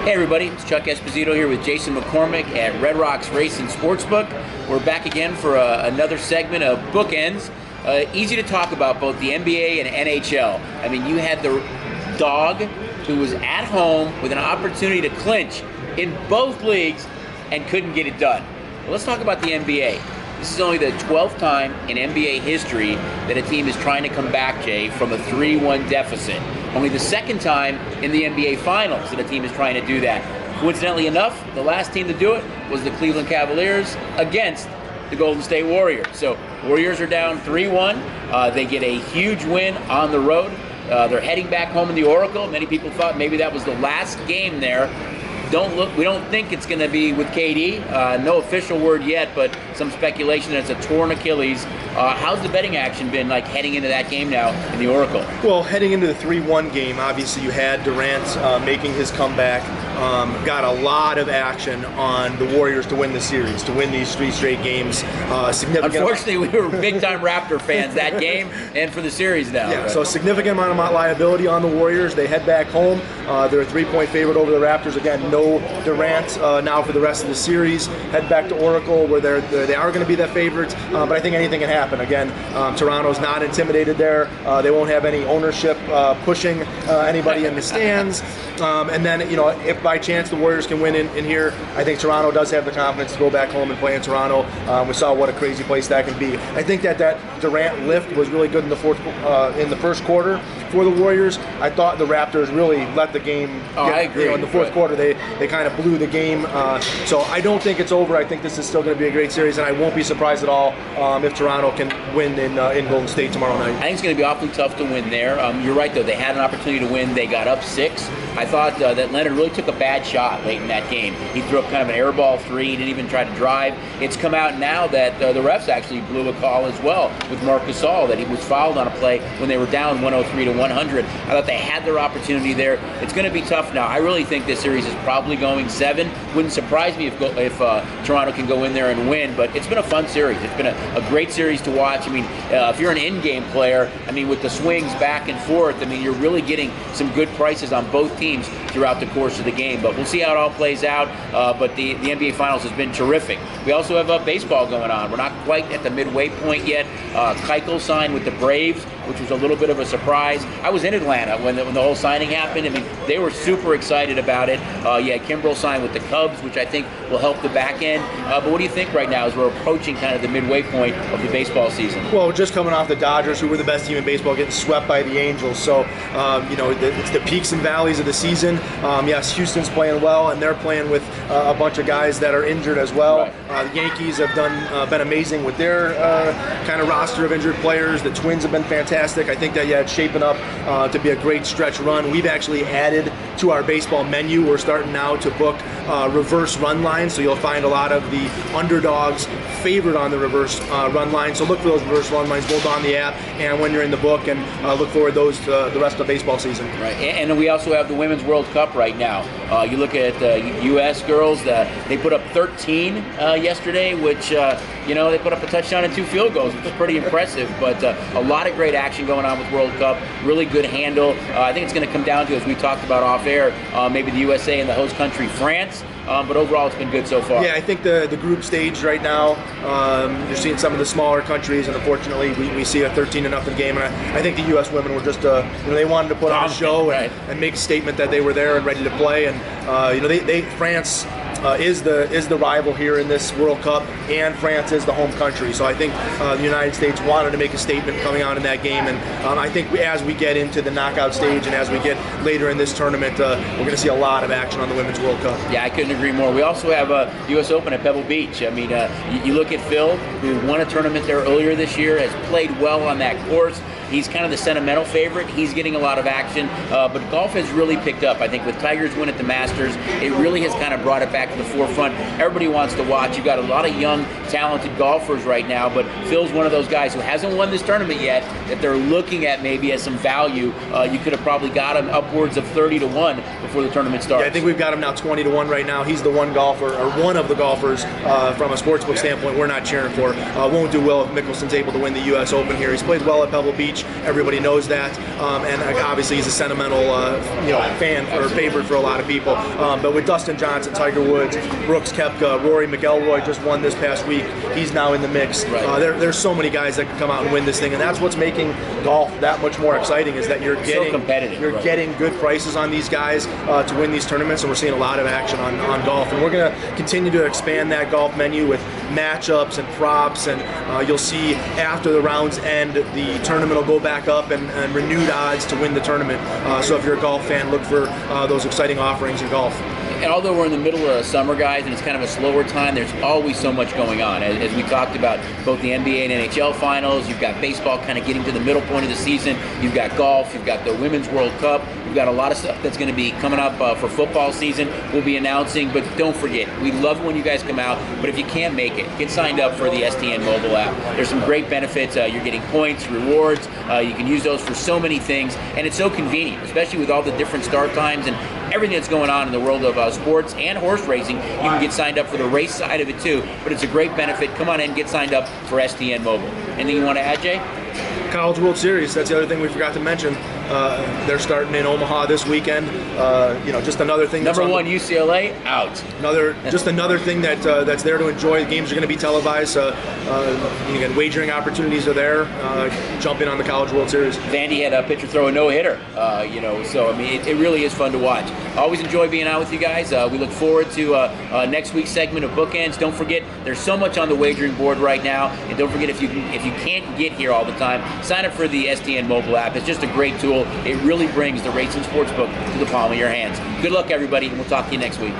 Hey everybody, it's Chuck Esposito here with Jason McCormick at Red Rocks Racing Sportsbook. We're back again for another segment of Bookends. Easy to talk about both the NBA and NHL. I mean, you had the dog who was at home with an opportunity to clinch in both leagues and couldn't get it done. Well, let's talk about the NBA. This is only the 12th time in NBA history that a team is trying to come back, Jay, from a 3-1 deficit. Only the second time in the NBA Finals that a team is trying to do that. Coincidentally enough, the last team to do it was the Cleveland Cavaliers against the Golden State Warriors. So Warriors are down 3-1. They get a huge win on the road. They're heading back home in the Oracle. Many people thought maybe that was the last game there. We don't think it's going to be with KD. No official word yet, but some speculation that it's a torn Achilles. How's the betting action been like heading into that game now in the Oracle? Well, heading into the 3-1 game, obviously you had Durant making his comeback. Got a lot of action on the Warriors to win the series, to win these 3 straight games. Significant. Unfortunately, we were big-time Raptor fans that game and for the series now. Yeah, so a significant amount of liability on the Warriors. They head back home. They're a 3-point favorite over the Raptors. Again, no Durant now for the rest of the series. Head back to Oracle where they are going to be the favorites, but I think anything can happen. Again, Toronto's not intimidated there. They won't have any ownership pushing anybody in the stands. And then, if by chance the Warriors can win in here, I think Toronto does have the confidence to go back home and play in Toronto. We saw what a crazy place that can be. I think that Durant lift was really good in the first quarter for the Warriors. I thought the Raptors really let the game I agree. In the fourth quarter, they kind of blew the game. So I don't think it's over. I think this is still going to be a great series, and I won't be surprised at all if Toronto can win in Golden State tomorrow night. I think it's going to be awfully tough to win there. You're right, though. They had an opportunity to win. They got up 6. I thought that Leonard really took a bad shot late in that game. He threw up kind of an air ball 3. He didn't even try to drive. It's come out now that the refs actually blew a call as well with Marc Gasol, that he was fouled on a play when they were down 103 to 100. I thought they had their opportunity there. It's going to be tough now. I really think this series is probably going 7. Wouldn't surprise me if Toronto can go in there and win, but it's been a fun series. It's been a great series to watch. I mean, if you're an in-game player, I mean, with the swings back and forth, I mean, you're really getting some good prices on both teams throughout the course of the game. But we'll see how it all plays out. But the NBA Finals has been terrific. We also have baseball going on. We're not quite at the midway point yet. Keuchel signed with the Braves, which was a little bit of a surprise. I was in Atlanta when the whole signing happened. I mean, they were super excited about it. Kimbrel signed with the Cubs, which I think will help the back end. But what do you think right now as we're approaching kind of the midway point of the baseball season? Well, just coming off the Dodgers, who were the best team in baseball, getting swept by the Angels. So, it's the peaks and valleys of the season. Yes, Houston's playing well, and they're playing with a bunch of guys that are injured as well. Right. The Yankees have been amazing with their kind of roster of injured players. The Twins have been fantastic. I think that, it's shaping up to be a great stretch run. We've actually added to our baseball menu. We're starting now to book reverse run lines, so you'll find a lot of the underdogs favored on the reverse run line. So look for those reverse run lines both on the app and when you're in the book, and look forward to those to the rest of the baseball season. Right, and we also have the Women's World Cup right now. You look at U.S. girls, they put up 13 yesterday, which, they put up a touchdown and 2 field goals, which is pretty impressive, but a lot of great action going on with World Cup, really good handle. I think it's going to come down to, as we talked about off air, maybe the USA and the host country, France. But overall, it's been good so far. Yeah, I think the group stage right now, you're seeing some of the smaller countries, and unfortunately, we see a 13-0 game. And I think the U.S. women were just, they wanted to put on a show and make a statement that they were there and ready to play. And France is the rival here in this World Cup, and France is the home country. So I think the United States wanted to make a statement coming out in that game. And I think as we get into the knockout stage and as we get later in this tournament, we're going to see a lot of action on the Women's World Cup. Yeah, I couldn't agree more. We also have the U.S. Open at Pebble Beach. I mean, you look at Phil, who won a tournament there earlier this year, has played well on that course. He's kind of the sentimental favorite. He's getting a lot of action, but golf has really picked up. I think with Tiger's win at the Masters, it really has kind of brought it back to the forefront. Everybody wants to watch. You've got a lot of young, talented golfers right now, but Phil's one of those guys who hasn't won this tournament yet that they're looking at maybe as some value. You could have probably got him upwards of 30 to 1 before the tournament starts. Yeah, I think we've got him now 20 to 1 right now. He's the one golfer, or one of the golfers from a sportsbook standpoint we're not cheering for. Won't do well if Mickelson's able to win the U.S. Open here. He's played well at Pebble Beach. coach. Everybody knows that, and obviously he's a sentimental fan or favorite for a lot of people. But with Dustin Johnson, Tiger Woods, Brooks Koepka, Rory McIlroy just won this past week. He's now in the mix. Right. There's so many guys that can come out and win this thing, and that's what's making golf that much more exciting, is that you're getting so competitive. You're getting good prices on these guys to win these tournaments, and we're seeing a lot of action on golf. And we're going to continue to expand that golf menu with matchups and props, and you'll see after the rounds end, the tournament will go back up and renewed odds to win the tournament. So if you're a golf fan, look for those exciting offerings in golf. And although we're in the middle of summer, guys, and it's kind of a slower time, there's always so much going on. As we talked about both the NBA and NHL finals, you've got baseball kind of getting to the middle point of the season, you've got golf, you've got the Women's World Cup, you've got a lot of stuff that's going to be coming up for football season. We'll be announcing, but don't forget, we love when you guys come out, but if you can't make it, get signed up for the STN mobile app. There's some great benefits. You're getting points, rewards. You can use those for so many things, and it's so convenient, especially with all the different start times and everything that's going on in the world of sports and horse racing. You can get signed up for the race side of it too, but it's a great benefit. Come on in and get signed up for STN Mobile. Anything you want to add, Jay? College World Series, that's the other thing we forgot to mention. They're starting in Omaha this weekend. Just another thing. Number one, UCLA out. Just another thing that's there to enjoy. The games are going to be televised. Again, wagering opportunities are there. Jump in on the College World Series. Vandy had a pitcher throw a no-hitter. So I mean, it really is fun to watch. Always enjoy being out with you guys. We look forward to next week's segment of Bookends. Don't forget, there's so much on the wagering board right now, and don't forget, if you can't get here all the time, sign up for the STN mobile app. It's just a great tool. It really brings the racing sports book to the palm of your hands. Good luck, everybody, and we'll talk to you next week.